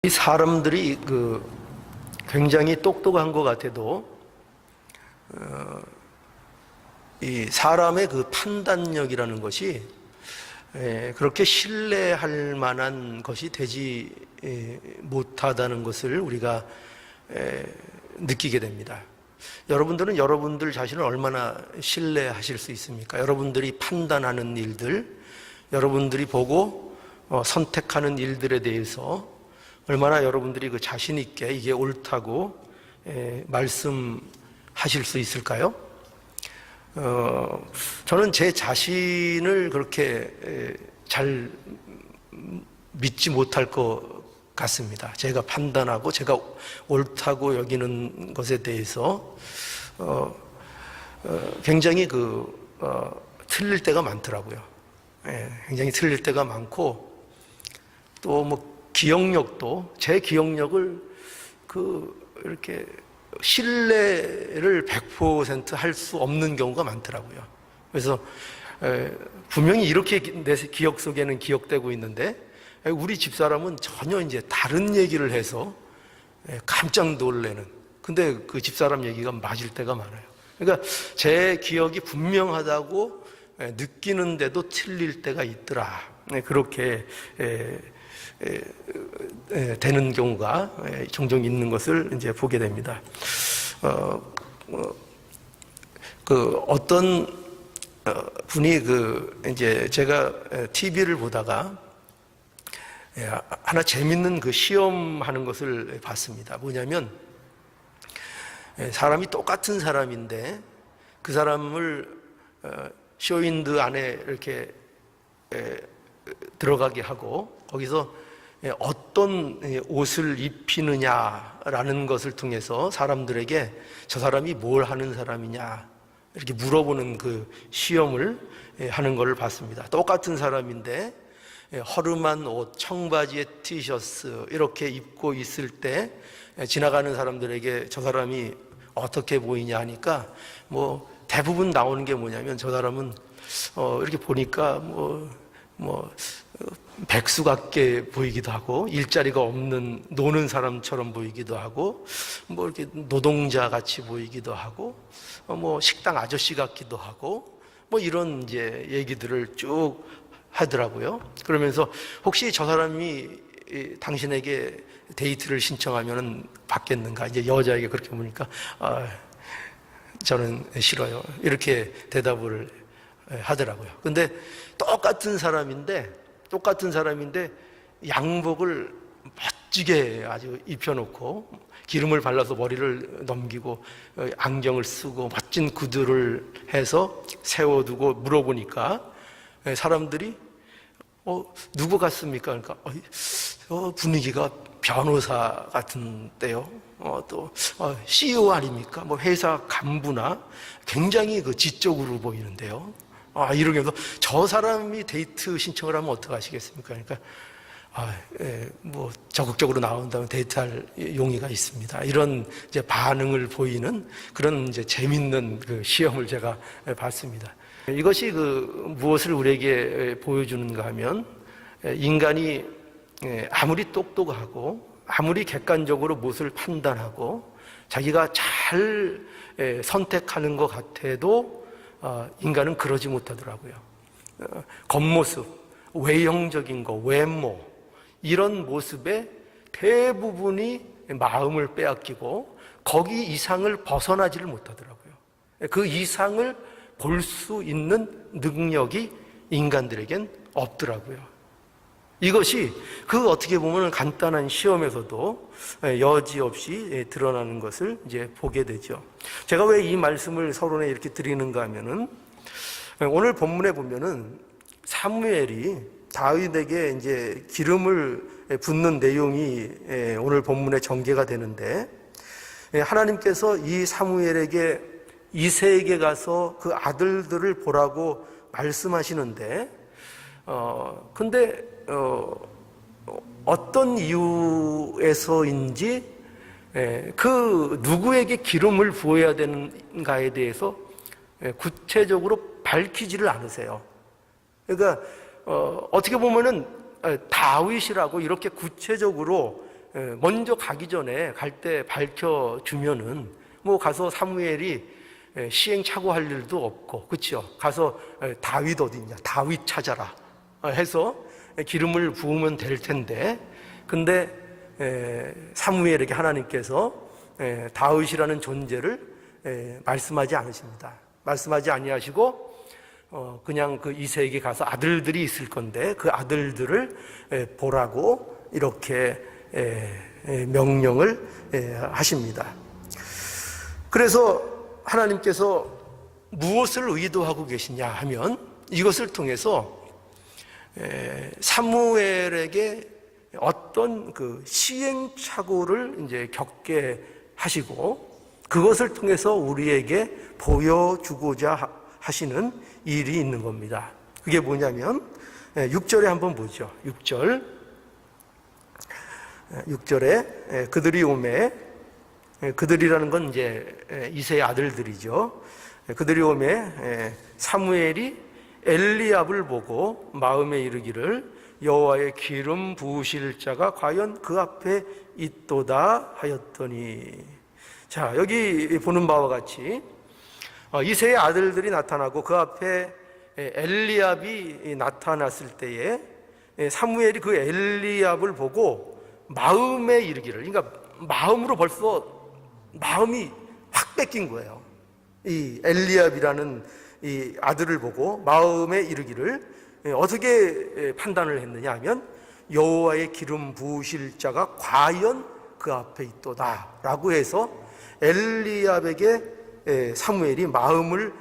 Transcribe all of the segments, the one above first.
이 사람들이 굉장히 똑똑한 것 같아도 이 사람의 그 판단력이라는 것이 그렇게 신뢰할 만한 것이 되지 못하다는 것을 우리가 느끼게 됩니다. 여러분들은 여러분들 자신을 얼마나 신뢰하실 수 있습니까? 여러분들이 판단하는 일들, 여러분들이 보고 선택하는 일들에 대해서 얼마나 여러분들이 그 자신 있게 이게 옳다고 말씀하실 수 있을까요? 저는 제 자신을 그렇게 잘 믿지 못할 것 같습니다. 제가 판단하고 제가 옳다고 여기는 것에 대해서 굉장히 틀릴 때가 많더라고요. 굉장히 틀릴 때가 많고 또 기억력도 제 기억력을 이렇게 신뢰를 100% 할 수 없는 경우가 많더라고요. 그래서 분명히 이렇게 내 기억 속에는 기억되고 있는데 우리 집사람은 전혀 이제 다른 얘기를 해서 깜짝 놀래는, 근데 그 집사람 얘기가 맞을 때가 많아요. 그러니까 제 기억이 분명하다고 느끼는데도 틀릴 때가 있더라. 그렇게 되는 경우가 종종 있는 것을 이제 보게 됩니다. 어떤 분이 이제 제가 TV를 보다가 하나 재밌는 시험하는 것을 봤습니다. 뭐냐면 사람이 똑같은 사람인데 그 사람을 쇼윈드 안에 이렇게 들어가게 하고 거기서 어떤 옷을 입히느냐라는 것을 통해서 사람들에게 저 사람이 뭘 하는 사람이냐 이렇게 물어보는 그 시험을 하는 것을 봤습니다. 똑같은 사람인데 허름한 옷, 청바지에 티셔츠 이렇게 입고 있을 때 지나가는 사람들에게 저 사람이 어떻게 보이냐 하니까 대부분 나오는 게 뭐냐면 저 사람은 이렇게 보니까 백수 같게 보이기도 하고 일자리가 없는 노는 사람처럼 보이기도 하고 이렇게 노동자 같이 보이기도 하고 식당 아저씨 같기도 하고 이런 이제 얘기들을 쭉 하더라고요. 그러면서 혹시 저 사람이 당신에게 데이트를 신청하면 받겠는가? 이제 여자에게 그렇게 보니까 저는 싫어요. 이렇게 대답을 하더라고요. 근데 똑같은 사람인데 양복을 멋지게 아주 입혀놓고 기름을 발라서 머리를 넘기고 안경을 쓰고 멋진 구두를 해서 세워두고 물어보니까 사람들이 누구 같습니까? 그러니까 분위기가 변호사 같은데요. 또 CEO 아닙니까? 회사 간부나 굉장히 지적으로 보이는데요. 이러면서 저 사람이 데이트 신청을 하면 어떡하시겠습니까? 그러니까 적극적으로 나온다면 데이트할 용의가 있습니다. 이런 이제 반응을 보이는 그런 이제 재밌는 시험을 제가 봤습니다. 이것이 무엇을 우리에게 보여주는가 하면 인간이 아무리 똑똑하고 아무리 객관적으로 무엇을 판단하고 자기가 잘 선택하는 것 같아도 인간은 그러지 못하더라고요. 겉모습, 외형적인 거, 외모 이런 모습에 대부분이 마음을 빼앗기고 거기 이상을 벗어나지를 못하더라고요. 그 이상을 볼 수 있는 능력이 인간들에겐 없더라고요. 이것이 어떻게 보면 간단한 시험에서도 여지없이 드러나는 것을 이제 보게 되죠. 제가 왜 이 말씀을 서론에 이렇게 드리는가 하면은 오늘 본문에 보면은 사무엘이 다윗에게 이제 기름을 붓는 내용이 오늘 본문에 전개가 되는데 하나님께서 이 사무엘에게 이새에게 가서 그 아들들을 보라고 말씀하시는데 근데 어떤 이유에서인지 누구에게 기름을 부어야 되는가에 대해서 구체적으로 밝히지를 않으세요. 그러니까 어떻게 보면은 다윗이라고 이렇게 구체적으로 먼저 가기 전에 갈 때 밝혀주면은 뭐 가서 사무엘이 시행착오할 일도 없고, 그렇죠? 가서 다윗 어딨냐, 다윗 찾아라 해서 기름을 부으면 될 텐데, 근데 사무엘에게 하나님께서 다윗이라는 존재를 말씀하지 않으십니다. 말씀하지 아니하시고 그냥 그 이새에게 가서 아들들이 있을 건데 그 아들들을 보라고 이렇게 명령을 하십니다. 그래서 하나님께서 무엇을 의도하고 계시냐 하면 이것을 통해서 사무엘에게 어떤 그 시행착오를 이제 겪게 하시고 그것을 통해서 우리에게 보여주고자 하시는 일이 있는 겁니다. 그게 뭐냐면 6절에 한번 보죠. 6절에 그들이 오매, 그들이라는 건 이제 이새의 아들들이죠. 그들이 오매 사무엘이 엘리압을 보고 마음에 이르기를 여호와의 기름 부으실 자가 과연 그 앞에 있도다 하였더니, 자, 여기 보는 바와 같이 이새의 아들들이 나타나고 그 앞에 엘리압이 나타났을 때에 사무엘이 그 엘리압을 보고 마음에 이르기를, 그러니까 마음으로 벌써 마음이 확 뺏긴 거예요. 이 엘리압이라는 이 아들을 보고 마음에 이르기를 어떻게 판단을 했느냐 하면 여호와의 기름 부으실 자가 과연 그 앞에 있도다 라고 해서 엘리압에게 사무엘이 마음을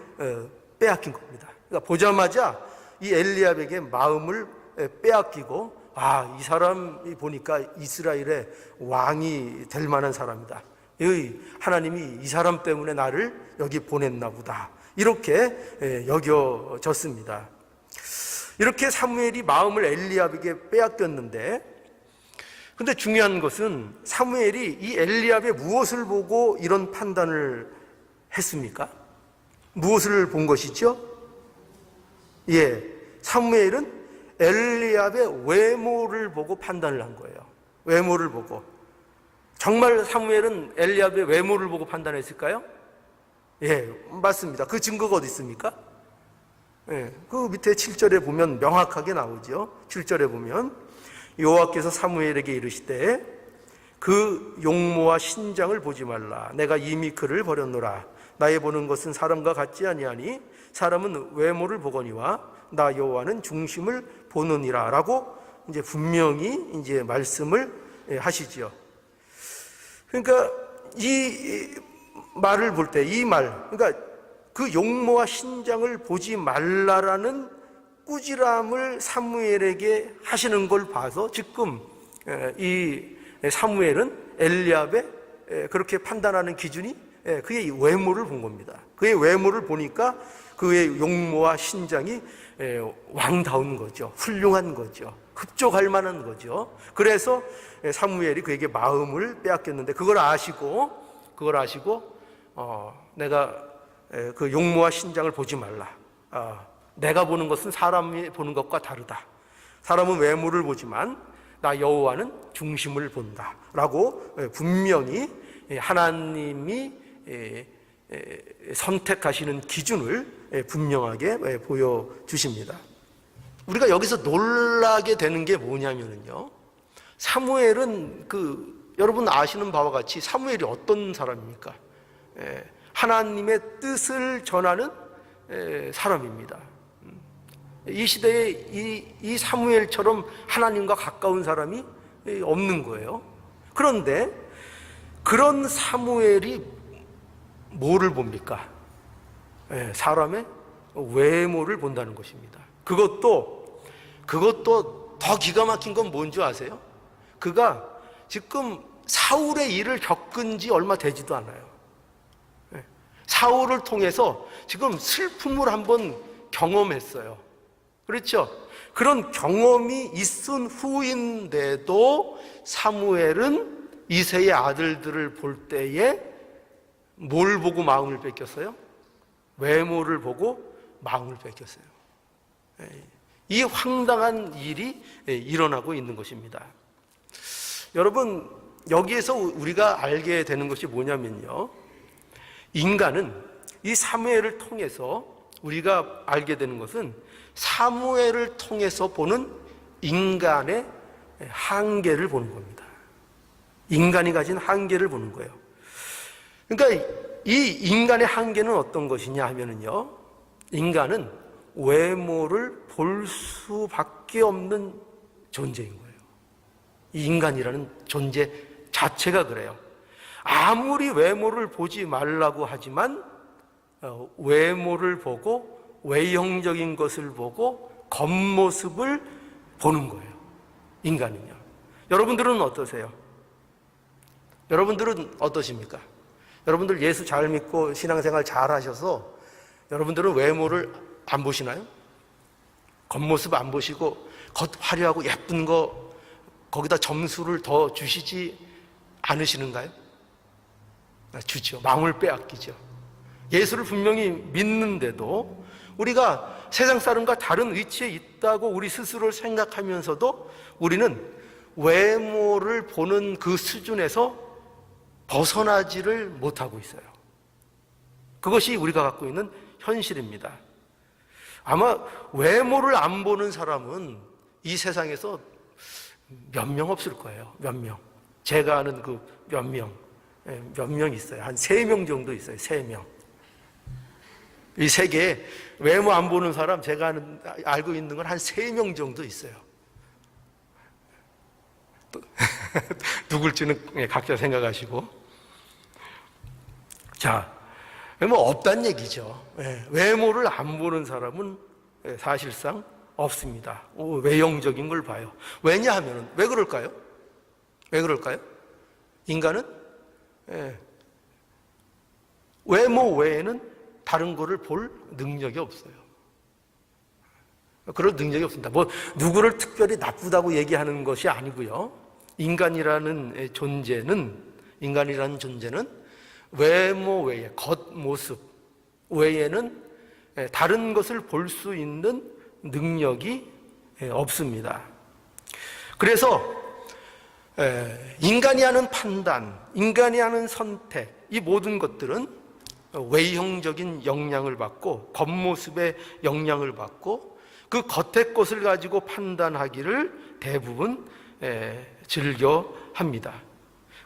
빼앗긴 겁니다. 그러니까 보자마자 이 엘리압에게 마음을 빼앗기고, 이 사람이 보니까 이스라엘의 왕이 될 만한 사람이다. 하나님이 이 사람 때문에 나를 여기 보냈나 보다. 이렇게 여겨졌습니다. 이렇게 사무엘이 마음을 엘리압에게 빼앗겼는데, 근데 중요한 것은 사무엘이 이 엘리압의 무엇을 보고 이런 판단을 했습니까? 무엇을 본 것이죠? 사무엘은 엘리압의 외모를 보고 판단을 한 거예요. 외모를 보고. 정말 사무엘은 엘리압의 외모를 보고 판단했을까요? 맞습니다. 그 증거가 어디 있습니까? 그 밑에 7절에 보면 명확하게 나오죠. 7절에 보면 여호와께서 사무엘에게 이르시되 그 용모와 신장을 보지 말라. 내가 이미 그를 버렸노라. 나의 보는 것은 사람과 같지 아니하니 사람은 외모를 보거니와 나 여호와는 중심을 보느니라. 라고 이제 분명히 이제 말씀을 하시지요. 그러니까 이 말을 볼 때 이 말, 그러니까 그 용모와 신장을 보지 말라라는 꾸지람을 사무엘에게 하시는 걸 봐서 지금 이 사무엘은 엘리압의 그렇게 판단하는 기준이 그의 외모를 본 겁니다. 그의 외모를 보니까 그의 용모와 신장이 왕다운 거죠. 훌륭한 거죠. 흡족할 만한 거죠. 그래서 사무엘이 그에게 마음을 빼앗겼는데 그걸 아시고 내가 그 용모와 신장을 보지 말라. 내가 보는 것은 사람이 보는 것과 다르다. 사람은 외모를 보지만 나 여호와는 중심을 본다. 라고 분명히 하나님이 선택하시는 기준을 분명하게 보여주십니다. 우리가 여기서 놀라게 되는 게 뭐냐면요, 사무엘은 여러분 아시는 바와 같이 사무엘이 어떤 사람입니까? 하나님의 뜻을 전하는 사람입니다. 이 시대에 이 사무엘처럼 하나님과 가까운 사람이 없는 거예요. 그런데 그런 사무엘이 뭐를 봅니까? 사람의 외모를 본다는 것입니다. 그것도 더 기가 막힌 건 뭔지 아세요? 그가 지금 사울의 일을 겪은 지 얼마 되지도 않아요. 사울을 통해서 지금 슬픔을 한번 경험했어요. 그렇죠? 그런 경험이 있은 후인데도 사무엘은 이새의 아들들을 볼 때에 뭘 보고 마음을 뺏겼어요? 외모를 보고 마음을 뺏겼어요. 이 황당한 일이 일어나고 있는 것입니다. 여러분, 여기에서 우리가 알게 되는 것이 뭐냐면요, 인간은 이 사무엘을 통해서 우리가 알게 되는 것은 사무엘을 통해서 보는 인간의 한계를 보는 겁니다. 인간이 가진 한계를 보는 거예요. 그러니까 이 인간의 한계는 어떤 것이냐 하면은요, 인간은 외모를 볼 수밖에 없는 존재인 거예요. 이 인간이라는 존재 자체가 그래요. 아무리 외모를 보지 말라고 하지만 외모를 보고 외형적인 것을 보고 겉모습을 보는 거예요. 인간은요. 여러분들은 어떠세요? 여러분들은 어떠십니까? 여러분들 예수 잘 믿고 신앙생활 잘 하셔서 여러분들은 외모를 안 보시나요? 겉모습 안 보시고 겉 화려하고 예쁜 거 거기다 점수를 더 주시지 않으시는가요? 주죠. 마음을 빼앗기죠. 예수를 분명히 믿는데도 우리가 세상 사람과 다른 위치에 있다고 우리 스스로를 생각하면서도 우리는 외모를 보는 그 수준에서 벗어나지를 못하고 있어요. 그것이 우리가 갖고 있는 현실입니다. 아마 외모를 안 보는 사람은 이 세상에서 몇 명 없을 거예요. 몇 명. 제가 아는 그 몇 명 있어요. 한 3명 정도 있어요. 3명. 이 세계에 외모 안 보는 사람 제가 알고 있는 건 한 3명 정도 있어요. 누굴지는 각자 생각하시고. 자, 뭐 없단 얘기죠. 외모를 안 보는 사람은 사실상 없습니다. 외형적인 걸 봐요. 왜냐하면 왜 그럴까요? 왜 그럴까요? 인간은 외모 외에는 다른 거를 볼 능력이 없어요. 그럴 능력이 없습니다. 뭐 누구를 특별히 나쁘다고 얘기하는 것이 아니고요. 인간이라는 존재는 외모 외에, 겉모습 외에는 다른 것을 볼 수 있는 능력이 없습니다. 그래서 인간이 하는 판단, 인간이 하는 선택, 이 모든 것들은 외형적인 영향을 받고 겉모습의 영향을 받고 그 겉의 것을 가지고 판단하기를 대부분 즐겨 합니다.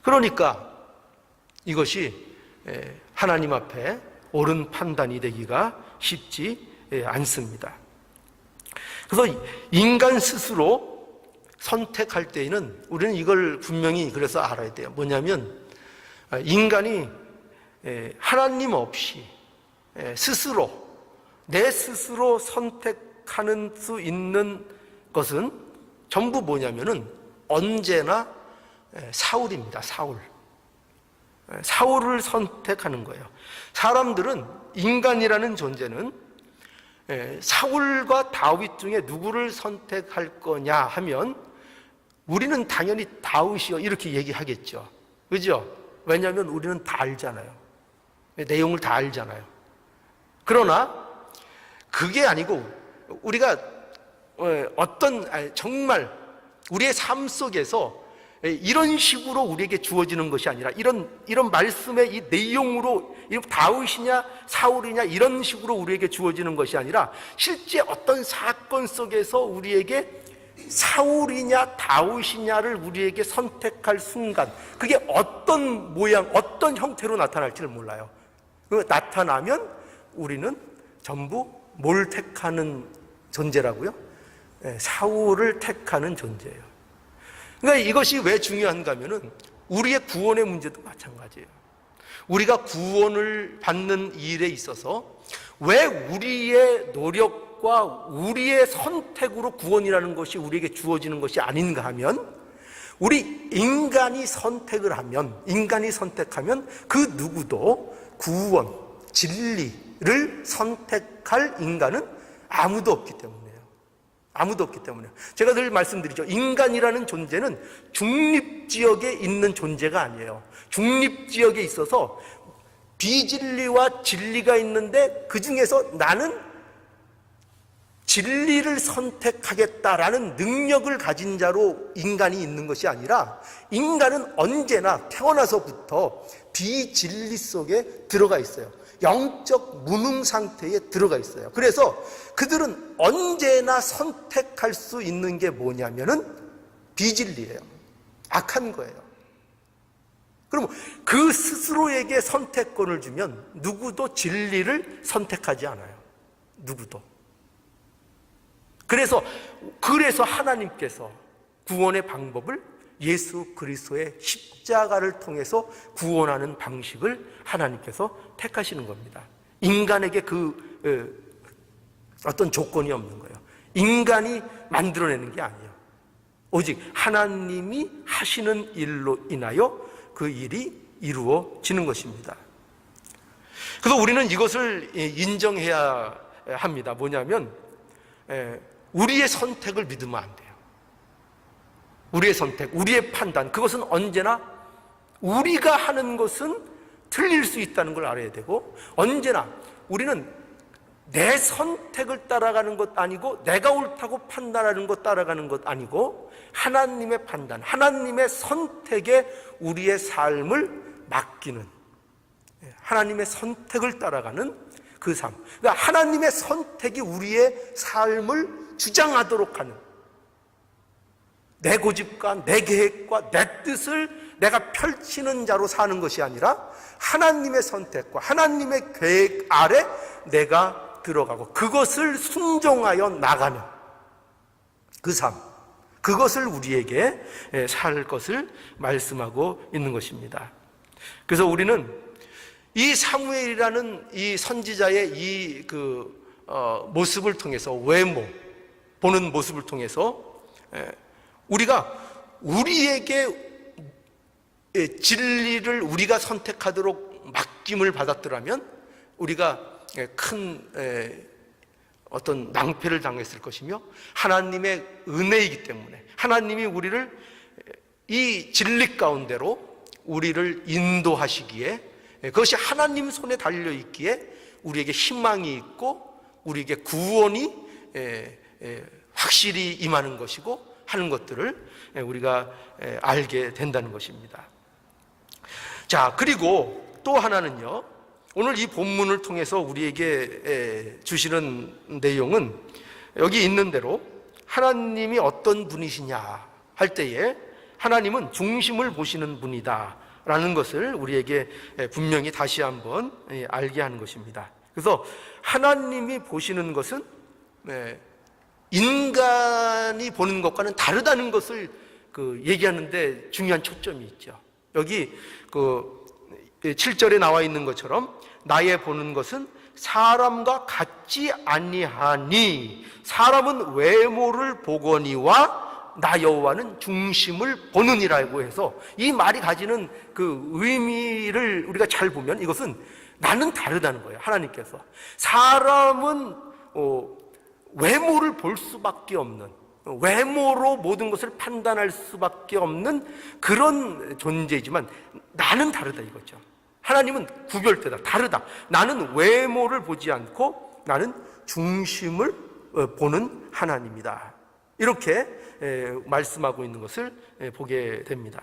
그러니까 이것이 하나님 앞에 옳은 판단이 되기가 쉽지 않습니다. 그래서 인간 스스로 선택할 때에는 우리는 이걸 분명히 그래서 알아야 돼요. 뭐냐면 인간이 하나님 없이 내 스스로 선택하는 수 있는 것은 전부 뭐냐면은 언제나 사울입니다. 사울을 선택하는 거예요. 사람들은, 인간이라는 존재는 사울과 다윗 중에 누구를 선택할 거냐 하면 우리는 당연히 다윗이요 이렇게 얘기하겠죠. 그죠? 왜냐하면 우리는 다 알잖아요. 내용을 다 알잖아요. 그러나 그게 아니고 우리가 정말 우리의 삶 속에서 이런 식으로 우리에게 주어지는 것이 아니라 이런 말씀의 이 내용으로 다윗이냐 사울이냐 이런 식으로 우리에게 주어지는 것이 아니라 실제 어떤 사건 속에서 우리에게 사울이냐 다윗이냐를 우리에게 선택할 순간 그게 어떤 모양, 어떤 형태로 나타날지를 몰라요. 나타나면 우리는 전부 뭘 택하는 존재라고요? 사울을 택하는 존재예요. 그러니까 이것이 왜 중요한가 하면은 우리의 구원의 문제도 마찬가지예요. 우리가 구원을 받는 일에 있어서 왜 우리의 노력과 우리의 선택으로 구원이라는 것이 우리에게 주어지는 것이 아닌가 하면 우리 인간이 선택하면 그 누구도 구원, 진리를 선택할 인간은 아무도 없기 때문이에요. 제가 늘 말씀드리죠. 인간이라는 존재는 중립지역에 있는 존재가 아니에요. 중립지역에 있어서 비진리와 진리가 있는데 그 중에서 나는 진리를 선택하겠다라는 능력을 가진 자로 인간이 있는 것이 아니라 인간은 언제나 태어나서부터 비진리 속에 들어가 있어요. 영적 무능 상태에 들어가 있어요. 그래서 그들은 언제나 선택할 수 있는 게 뭐냐면은 비진리예요. 악한 거예요. 그럼 그 스스로에게 선택권을 주면 누구도 진리를 선택하지 않아요. 누구도. 그래서 하나님께서 구원의 방법을 예수 그리스도의 십자가를 통해서 구원하는 방식을 하나님께서 택하시는 겁니다. 인간에게 어떤 조건이 없는 거예요. 인간이 만들어내는 게 아니에요. 오직 하나님이 하시는 일로 인하여 그 일이 이루어지는 것입니다. 그래서 우리는 이것을 인정해야 합니다. 뭐냐면 우리의 선택을 믿으면 안 돼요. 우리의 선택, 우리의 판단, 그것은 언제나 우리가 하는 것은 틀릴 수 있다는 걸 알아야 되고, 언제나 우리는 내 선택을 따라가는 것 아니고 내가 옳다고 판단하는 것 따라가는 것 아니고 하나님의 판단, 하나님의 선택에 우리의 삶을 맡기는, 하나님의 선택을 따라가는 그 삶. 그러니까 하나님의 선택이 우리의 삶을 주장하도록 하는, 내 고집과 내 계획과 내 뜻을 내가 펼치는 자로 사는 것이 아니라 하나님의 선택과 하나님의 계획 아래 내가 들어가고 그것을 순종하여 나가는 그 삶, 그것을 우리에게 살 것을 말씀하고 있는 것입니다. 그래서 우리는 이 사무엘이라는 이 선지자의 이 모습을 통해서, 외모 보는 모습을 통해서 우리가 우리에게 진리를 우리가 선택하도록 맡김을 받았더라면 우리가 큰 어떤 낭패를 당했을 것이며, 하나님의 은혜이기 때문에 하나님이 우리를 이 진리 가운데로 우리를 인도하시기에, 그것이 하나님 손에 달려 있기에 우리에게 희망이 있고 우리에게 구원이 확실히 임하는 것이고 하는 것들을 우리가 알게 된다는 것입니다. 자, 그리고 또 하나는요, 오늘 이 본문을 통해서 우리에게 주시는 내용은 여기 있는 대로 하나님이 어떤 분이시냐 할 때에 하나님은 중심을 보시는 분이다 라는 것을 우리에게 분명히 다시 한번 알게 하는 것입니다. 그래서 하나님이 보시는 것은 인간이 보는 것과는 다르다는 것을 얘기하는데 중요한 초점이 있죠. 여기 7절에 나와 있는 것처럼 나의 보는 것은 사람과 같지 아니하니 사람은 외모를 보거니와 나 여호와는 중심을 보느니라고 해서, 이 말이 가지는 그 의미를 우리가 잘 보면 이것은 나는 다르다는 거예요. 하나님께서 사람은 외모를 볼 수밖에 없는, 외모로 모든 것을 판단할 수밖에 없는 그런 존재이지만 나는 다르다 이거죠. 하나님은 구별되다, 다르다. 나는 외모를 보지 않고 나는 중심을 보는 하나님이다. 이렇게 말씀하고 있는 것을 보게 됩니다.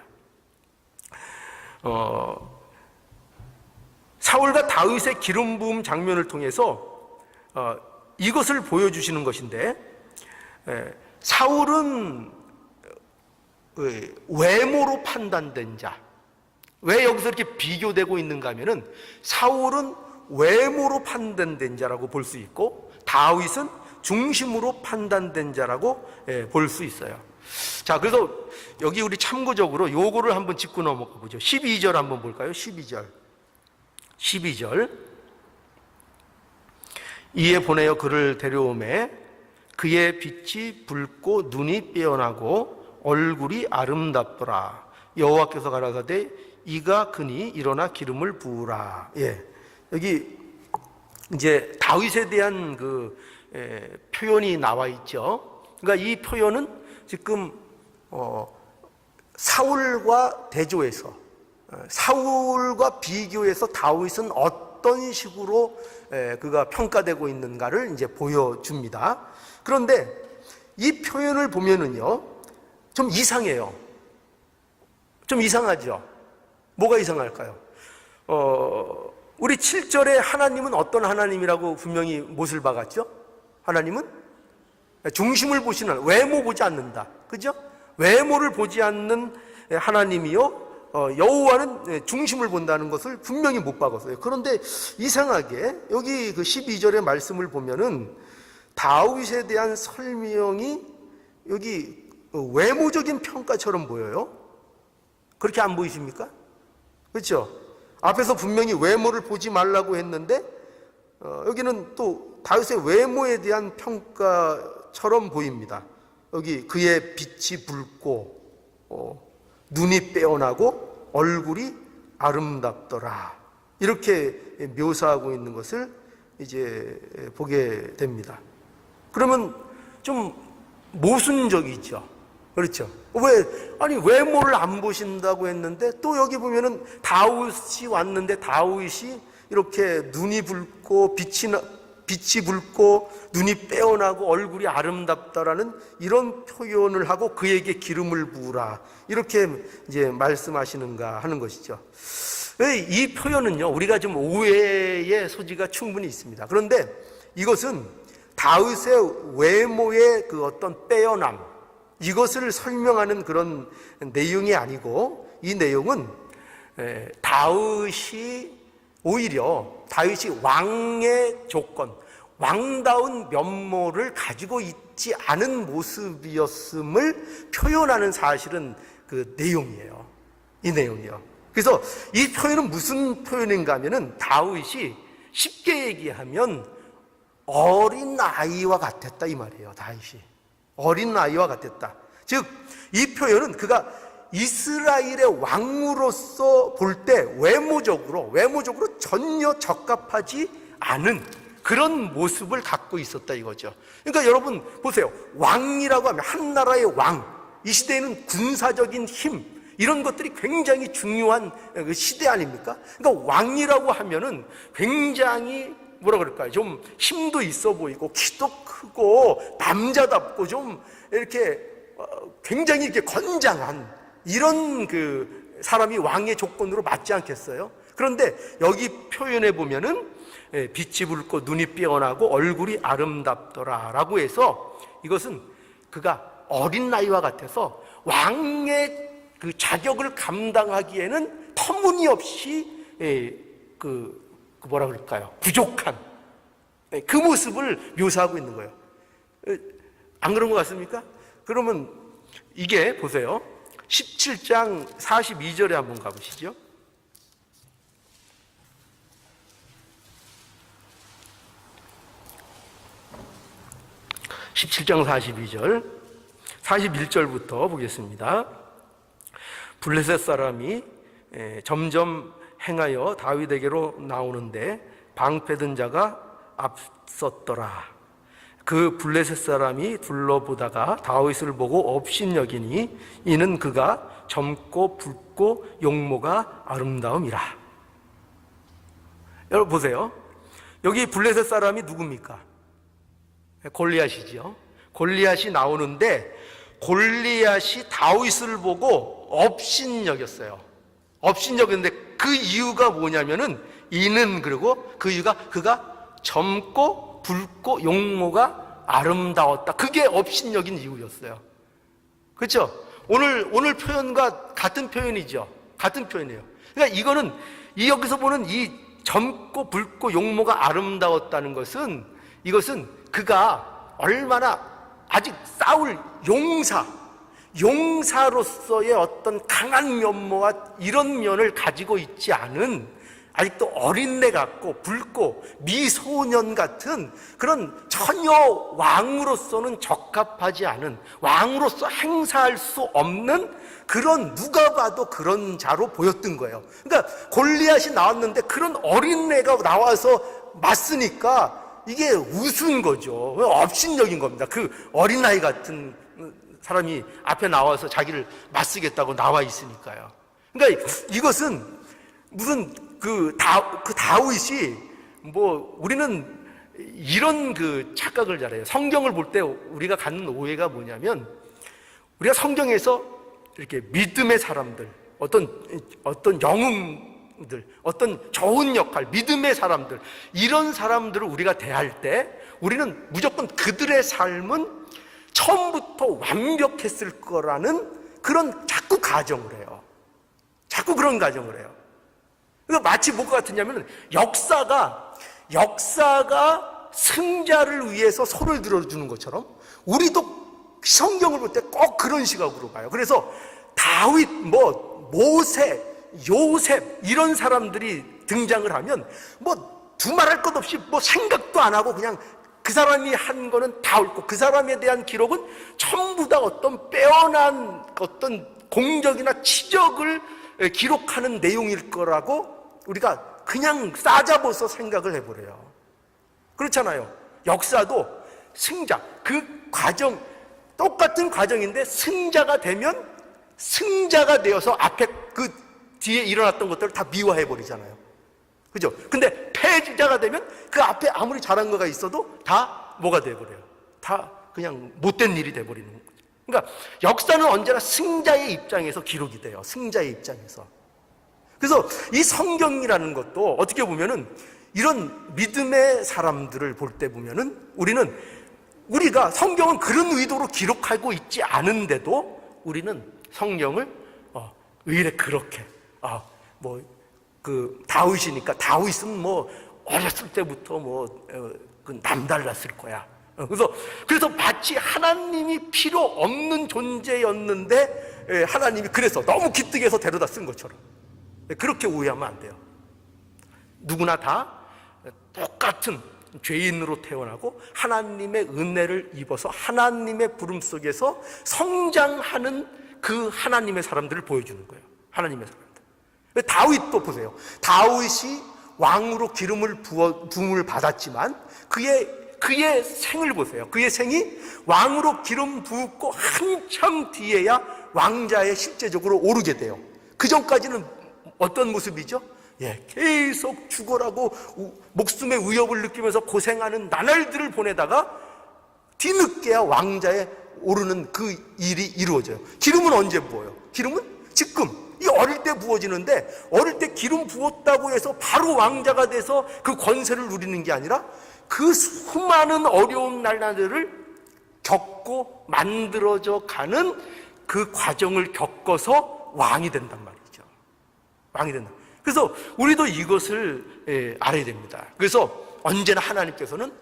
사울과 다윗의 기름 부음 장면을 통해서 이것을 보여주시는 것인데, 사울은 외모로 판단된 자. 왜 여기서 이렇게 비교되고 있는가 하면은 사울은 외모로 판단된 자라고 볼 수 있고 다윗은 중심으로 판단된 자라고 볼 수 있어요. 자, 그래서 여기 우리 참고적으로 요거를 한번 짚고 넘어가 보죠. 12절 한번 볼까요? 12절. 이에 보내어 그를 데려오매 그의 빛이 붉고 눈이 빼어나고 얼굴이 아름답더라. 여호와께서 가라사대 이가 그니 일어나 기름을 부으라. 여기 이제 다윗에 대한 표현이 나와 있죠. 그러니까 이 표현은 지금 사울과 대조해서, 사울과 비교해서 다윗은 어떤 식으로 그가 평가되고 있는가를 이제 보여줍니다. 그런데 이 표현을 보면은요, 좀 이상해요. 좀 이상하죠? 뭐가 이상할까요? 우리 7절에 하나님은 어떤 하나님이라고 분명히 못을 박았죠? 하나님은 중심을 보시는, 외모 보지 않는다. 그죠? 외모를 보지 않는 하나님이요, 여호와는 중심을 본다는 것을 분명히 못 박았어요. 그런데 이상하게 여기 그 12절의 말씀을 보면은 다윗에 대한 설명이 여기 외모적인 평가처럼 보여요. 그렇게 안 보이십니까? 그렇죠? 앞에서 분명히 외모를 보지 말라고 했는데 여기는 또 다윗의 외모에 대한 평가처럼 보입니다. 여기 그의 빛이 붉고 눈이 빼어나고 얼굴이 아름답더라, 이렇게 묘사하고 있는 것을 이제 보게 됩니다. 그러면 좀 모순적이죠. 그렇죠? 아니 외모를 안 보신다고 했는데 또 여기 보면은 다윗이 왔는데 다윗이 이렇게 눈이 붉고 빛이 붉고 눈이 빼어나고 얼굴이 아름답다라는 이런 표현을 하고 그에게 기름을 부으라, 이렇게 이제 말씀하시는가 하는 것이죠. 이 표현은요, 우리가 좀 오해의 소지가 충분히 있습니다. 그런데 이것은 다윗의 외모의 그 어떤 빼어남, 이것을 설명하는 그런 내용이 아니고, 이 내용은 다윗이 왕의 조건, 왕다운 면모를 가지고 있지 않은 모습이었음을 표현하는 사실은 그 내용이에요. 이 내용이요. 그래서 이 표현은 무슨 표현인가 하면은 다윗이 쉽게 얘기하면 어린 아이와 같았다, 이 말이에요. 다윗이 어린 아이와 같았다. 즉, 이 표현은 그가 이스라엘의 왕으로서 볼 때 외모적으로 전혀 적합하지 않은 그런 모습을 갖고 있었다, 이거죠. 그러니까 여러분 보세요. 왕이라고 하면, 한 나라의 왕, 이 시대에는 군사적인 힘, 이런 것들이 굉장히 중요한 시대 아닙니까? 그러니까 왕이라고 하면은 굉장히 뭐라 그럴까요? 좀 힘도 있어 보이고 키도 크고 남자답고 좀 이렇게 굉장히 이렇게 건장한 이런 그 사람이 왕의 조건으로 맞지 않겠어요? 그런데 여기 표현해 보면은 빛이 붉고 눈이 빼어나고 얼굴이 아름답더라라고 해서 이것은 그가 어린 나이와 같아서 왕의 그 자격을 감당하기에는 터무니없이 뭐라 그럴까요? 부족한 그 모습을 묘사하고 있는 거예요. 안 그런 것 같습니까? 그러면 이게 보세요. 17장 42절에 한번 가보시죠. 17장 42절, 41절부터 보겠습니다. 블레셋 사람이 점점 행하여 다윗에게로 나오는데 방패든 자가 앞섰더라. 그 블레셋 사람이 둘러보다가 다윗을 보고 업신여기니 이는 그가 젊고 붉고 용모가 아름다움이라. 여러분 보세요. 여기 블레셋 사람이 누굽니까? 골리앗이죠. 골리앗이 나오는데 골리앗이 다윗을 보고 업신여겼어요. 업신여겼는데 그 이유가 뭐냐면은 이는, 그리고 그 이유가 그가 젊고 붉고 용모가 아름다웠다. 그게 업신여긴 이유였어요. 그렇죠? 오늘 표현과 같은 표현이죠. 같은 표현이에요. 그러니까 이거는 여기서 보는 이 젊고 붉고 용모가 아름다웠다는 것은, 이것은 그가 얼마나 아직 싸울 용사로서의 어떤 강한 면모와 이런 면을 가지고 있지 않은, 아직도 어린애 같고 붉고 미소년 같은 그런 전혀 왕으로서는 적합하지 않은, 왕으로서 행사할 수 없는 그런, 누가 봐도 그런 자로 보였던 거예요. 그러니까 골리앗이 나왔는데 그런 어린애가 나와서 맞으니까 이게 우스운 거죠. 업신여긴 겁니다. 그 어린아이 같은 사람이 앞에 나와서 자기를 맞서겠다고 나와 있으니까요. 그러니까 이것은 무슨 그 다윗이 우리는 이런 그 착각을 잘해요. 성경을 볼 때 우리가 갖는 오해가 뭐냐면, 우리가 성경에서 이렇게 믿음의 사람들, 어떤 영웅들, 어떤 좋은 역할, 믿음의 사람들, 이런 사람들을 우리가 대할 때 우리는 무조건 그들의 삶은 처음부터 완벽했을 거라는 그런 자꾸 가정을 해요. 자꾸 그런 가정을 해요. 그러니까 마치 뭐가 같으냐면, 역사가 승자를 위해서 손을 들어주는 것처럼 우리도 성경을 볼 때 꼭 그런 시각으로 봐요. 그래서 다윗, 모세, 요셉 이런 사람들이 등장을 하면 두말할 것 없이 생각도 안 하고 그냥 그 사람이 한 거는 다 옳고, 그 사람에 대한 기록은 전부 다 어떤 빼어난 어떤 공적이나 치적을 기록하는 내용일 거라고 우리가 그냥 싸잡아서 생각을 해버려요. 그렇잖아요. 역사도 승자, 그 과정, 똑같은 과정인데 승자가 되면 승자가 되어서 앞에 그 뒤에 일어났던 것들을 다 미화해버리잖아요. 그죠? 근데 패자가 되면 그 앞에 아무리 잘한 거가 있어도 다 뭐가 돼버려요? 다 그냥 못된 일이 돼버리는 거죠. 그러니까 역사는 언제나 승자의 입장에서 기록이 돼요. 승자의 입장에서. 그래서 이 성경이라는 것도 어떻게 보면은 이런 믿음의 사람들을 볼 때 보면은 우리가 성경은 그런 의도로 기록하고 있지 않은데도 우리는 성경을 왜 그렇게 다윗이니까 다윗은 어렸을 때부터 남달랐을 거야. 그래서 마치 하나님이 필요 없는 존재였는데 하나님이 그래서 너무 기특해서 데려다 쓴 것처럼 그렇게 오해하면 안 돼요. 누구나 다 똑같은 죄인으로 태어나고 하나님의 은혜를 입어서 하나님의 부름 속에서 성장하는 그 하나님의 사람들을 보여주는 거예요. 하나님의 사람들. 다윗도 보세요. 다윗이 왕으로 부음을 받았지만 그의 생을 보세요. 그의 생이 왕으로 기름 부었고 한참 뒤에야 왕자에 실제적으로 오르게 돼요. 그 전까지는 어떤 모습이죠? 계속 죽어라고 목숨의 위협을 느끼면서 고생하는 나날들을 보내다가 뒤늦게야 왕자에 오르는 그 일이 이루어져요. 기름은 언제 부어요? 기름은 지금 이 어릴 때 부어지는데, 어릴 때 기름 부었다고 해서 바로 왕자가 돼서 그 권세를 누리는 게 아니라 그 수많은 어려운 날들을 겪고 만들어져 가는 그 과정을 겪어서 왕이 된단 말이죠. 왕이 된다. 그래서 우리도 이것을 알아야 됩니다. 그래서 언제나 하나님께서는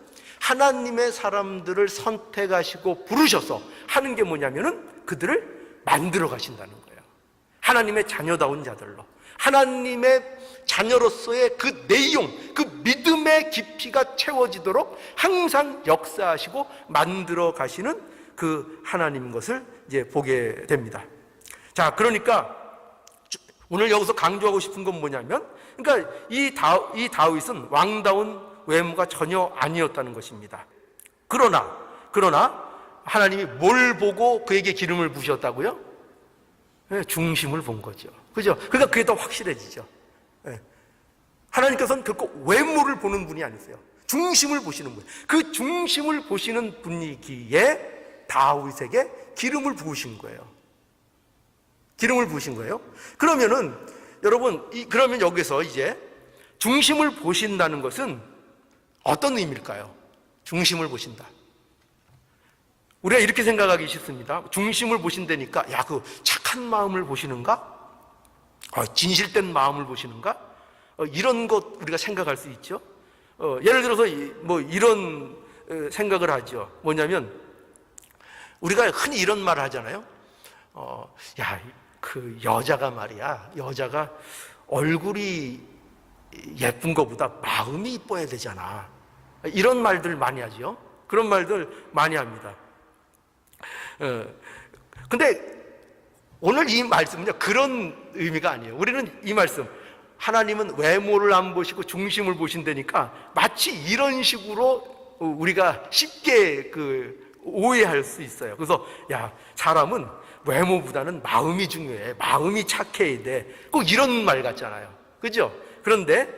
하나님의 사람들을 선택하시고 부르셔서 하는 게 뭐냐면은 그들을 만들어 가신다는 거예요. 하나님의 자녀다운 자들로, 하나님의 자녀로서의 그 내용, 그 믿음의 깊이가 채워지도록 항상 역사하시고 만들어 가시는 그 하나님 것을 이제 보게 됩니다. 자, 그러니까 오늘 여기서 강조하고 싶은 건 뭐냐면, 그러니까 이 다윗은 왕다운 외모가 전혀 아니었다는 것입니다. 그러나 하나님이 뭘 보고 그에게 기름을 부으셨다고요? 중심을 본 거죠. 그죠? 그러니까 그게 더 확실해지죠. 하나님께서는 결코 외모를 보는 분이 아니세요. 중심을 보시는 분. 그 중심을 보시는 분이기에 다윗에게 기름을 부으신 거예요. 기름을 부으신 거예요. 그러면은 여러분, 그러면 여기서 이제 중심을 보신다는 것은 어떤 의미일까요? 중심을 보신다. 우리가 이렇게 생각하기 쉽습니다. 중심을 보신다니까, 그 착한 마음을 보시는가? 진실된 마음을 보시는가? 이런 것 우리가 생각할 수 있죠. 예를 들어서 이런 생각을 하죠. 뭐냐면 우리가 흔히 이런 말을 하잖아요. 그 여자가 말이야, 여자가 얼굴이 예쁜 것보다 마음이 이뻐야 되잖아. 이런 말들 많이 하죠. 그런 말들 많이 합니다. 근데 오늘 이 말씀은요, 그런 의미가 아니에요. 우리는 이 말씀, 하나님은 외모를 안 보시고 중심을 보신다니까 마치 이런 식으로 우리가 쉽게 오해할 수 있어요. 그래서 사람은 외모보다는 마음이 중요해. 마음이 착해야 돼. 꼭 이런 말 같잖아요. 그죠? 그런데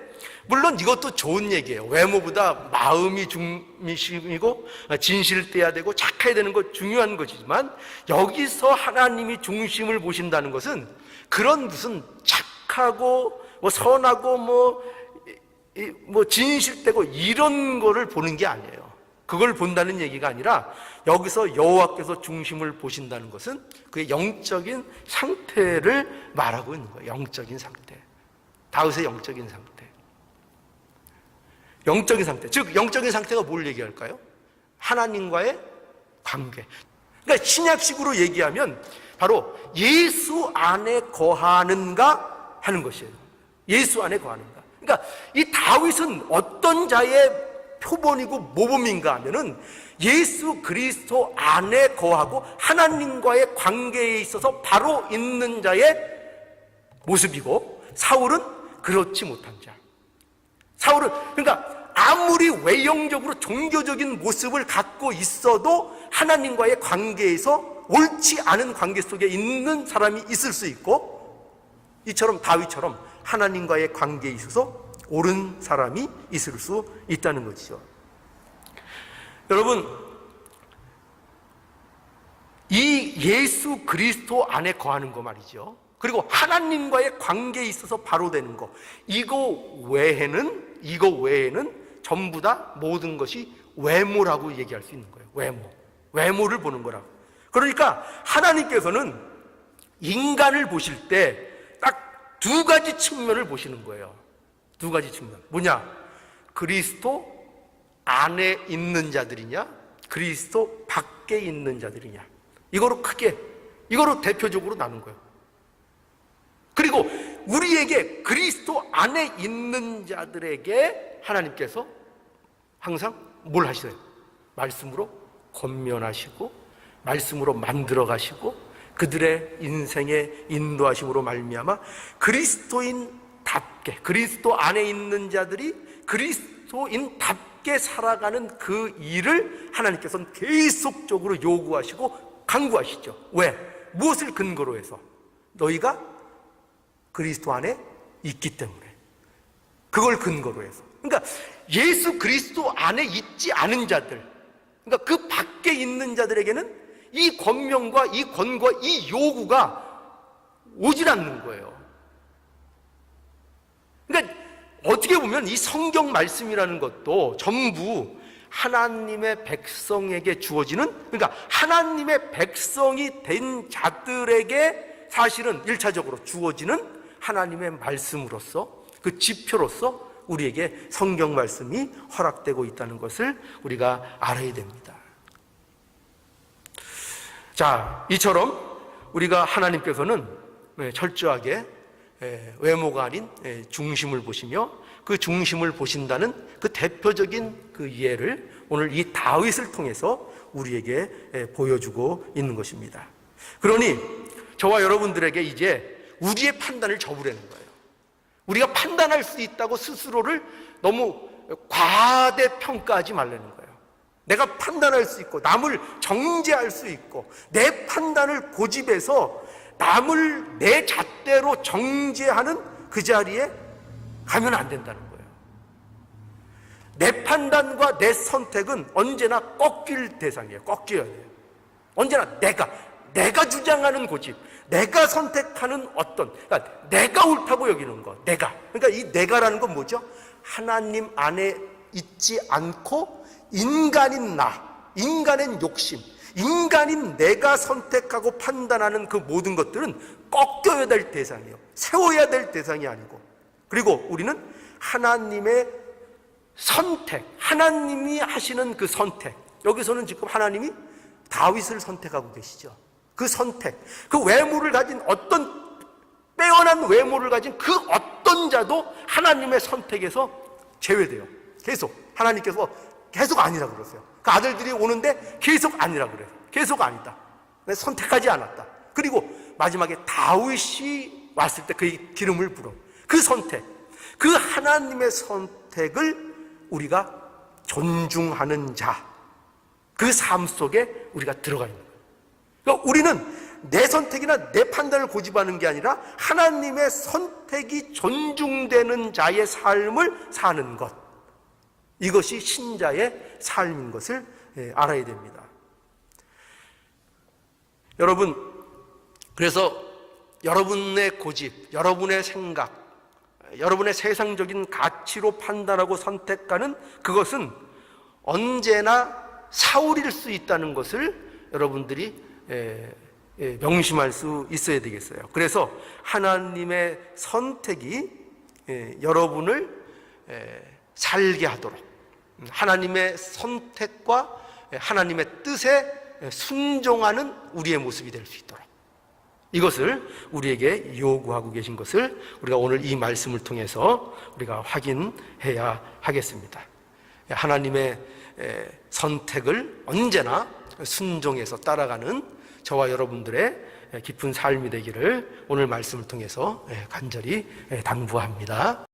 물론 이것도 좋은 얘기예요. 외모보다 마음이 중심이고 진실돼야 되고 착해야 되는 것 중요한 것이지만, 여기서 하나님이 중심을 보신다는 것은 그런 무슨 착하고 선하고 진실되고 이런 거를 보는 게 아니에요. 그걸 본다는 얘기가 아니라, 여기서 여호와께서 중심을 보신다는 것은 그의 영적인 상태를 말하고 있는 거예요. 영적인 상태. 다윗의 영적인 상태. 영적인 상태. 즉 영적인 상태가 뭘 얘기할까요? 하나님과의 관계. 그러니까 신약식으로 얘기하면 바로 예수 안에 거하는가 하는 것이에요. 예수 안에 거하는가. 그러니까 이 다윗은 어떤 자의 표본이고 모범인가 하면은 예수 그리스도 안에 거하고 하나님과의 관계에 있어서 바로 있는 자의 모습이고, 사울은 그렇지 못한 자. 사울은 그러니까 아무리 외형적으로 종교적인 모습을 갖고 있어도 하나님과의 관계에서 옳지 않은 관계 속에 있는 사람이 있을 수 있고, 이처럼 다윗처럼 하나님과의 관계에 있어서 옳은 사람이 있을 수 있다는 것이죠. 여러분, 이 예수 그리스도 안에 거하는 거 말이죠. 그리고 하나님과의 관계에 있어서 바로 되는 거, 이거 외에는 전부 다 모든 것이 외모라고 얘기할 수 있는 거예요. 외모를 보는 거라고. 그러니까 하나님께서는 인간을 보실 때 딱 두 가지 측면을 보시는 거예요. 두 가지 측면. 뭐냐? 그리스도 안에 있는 자들이냐, 그리스도 밖에 있는 자들이냐. 이거로 대표적으로 나눈 거예요. 그리고 우리에게 그리스도 안에 있는 자들에게 하나님께서 항상 뭘 하시어요? 말씀으로 권면하시고, 말씀으로 만들어 가시고, 그들의 인생의 인도하심으로 말미암아 그리스도인답게, 그리스도 안에 있는 자들이 그리스도인답게 살아가는 그 일을 하나님께서는 계속적으로 요구하시고 강구하시죠. 왜? 무엇을 근거로 해서? 너희가 그리스도 안에 있기 때문에. 그걸 근거로 해서. 그러니까 예수 그리스도 안에 있지 않은 자들, 그러니까 그 밖에 있는 자들에게는 이 권명과 이 권과 이 요구가 오질 않는 거예요. 그러니까 어떻게 보면 이 성경 말씀이라는 것도 전부 하나님의 백성에게 주어지는, 그러니까 하나님의 백성이 된 자들에게 사실은 1차적으로 주어지는 하나님의 말씀으로서, 그 지표로서 우리에게 성경 말씀이 허락되고 있다는 것을 우리가 알아야 됩니다. 자, 이처럼 우리가 하나님께서는 철저하게 외모가 아닌 중심을 보시며, 그 중심을 보신다는 그 대표적인 그 예를 오늘 이 다윗을 통해서 우리에게 보여주고 있는 것입니다. 그러니 저와 여러분들에게 이제 우리의 판단을 접으라는 거예요. 우리가 판단할 수 있다고 스스로를 너무 과대평가하지 말라는 거예요. 내가 판단할 수 있고, 남을 정죄할 수 있고, 내 판단을 고집해서 남을 내 잣대로 정죄하는 그 자리에 가면 안 된다는 거예요. 내 판단과 내 선택은 언제나 꺾일 대상이에요. 꺾여야 돼요. 언제나 내가 주장하는 고집, 내가 선택하는 그러니까 내가 옳다고 여기는 거, 그러니까 이 내가라는 건 뭐죠? 하나님 안에 있지 않고 인간인 인간의 욕심, 인간인 내가 선택하고 판단하는 그 모든 것들은 꺾여야 될 대상이에요. 세워야 될 대상이 아니고, 그리고 우리는 하나님의 선택, 하나님이 하시는 그 선택, 여기서는 지금 하나님이 다윗을 선택하고 계시죠. 그 선택, 그 외모를 가진 어떤 빼어난 외모를 가진 그 어떤 자도 하나님의 선택에서 제외돼요. 계속 하나님께서 계속 아니라 그러세요. 그 아들들이 오는데 계속 아니라 그래요. 계속 아니다. 선택하지 않았다. 그리고 마지막에 다윗이 왔을 때 그의 기름을 부어. 그 선택, 그 하나님의 선택을 우리가 존중하는 자, 그 삶 속에 우리가 들어가 있는 거예요. 그러니까 우리는 내 선택이나 내 판단을 고집하는 게 아니라 하나님의 선택 선택이 존중되는 자의 삶을 사는 것, 이것이 신자의 삶인 것을 알아야 됩니다. 여러분, 그래서 여러분의 고집, 여러분의 생각, 여러분의 세상적인 가치로 판단하고 선택하는 그것은 언제나 사울일 수 있다는 것을 여러분들이 명심할 수 있어야 되겠어요. 그래서 하나님의 선택이 여러분을 살게 하도록, 하나님의 선택과 하나님의 뜻에 순종하는 우리의 모습이 될 수 있도록, 이것을 우리에게 요구하고 계신 것을 우리가 오늘 이 말씀을 통해서 우리가 확인해야 하겠습니다. 하나님의 선택을 언제나 순종해서 따라가는 저와 여러분들의 깊은 삶이 되기를 오늘 말씀을 통해서 간절히 당부합니다.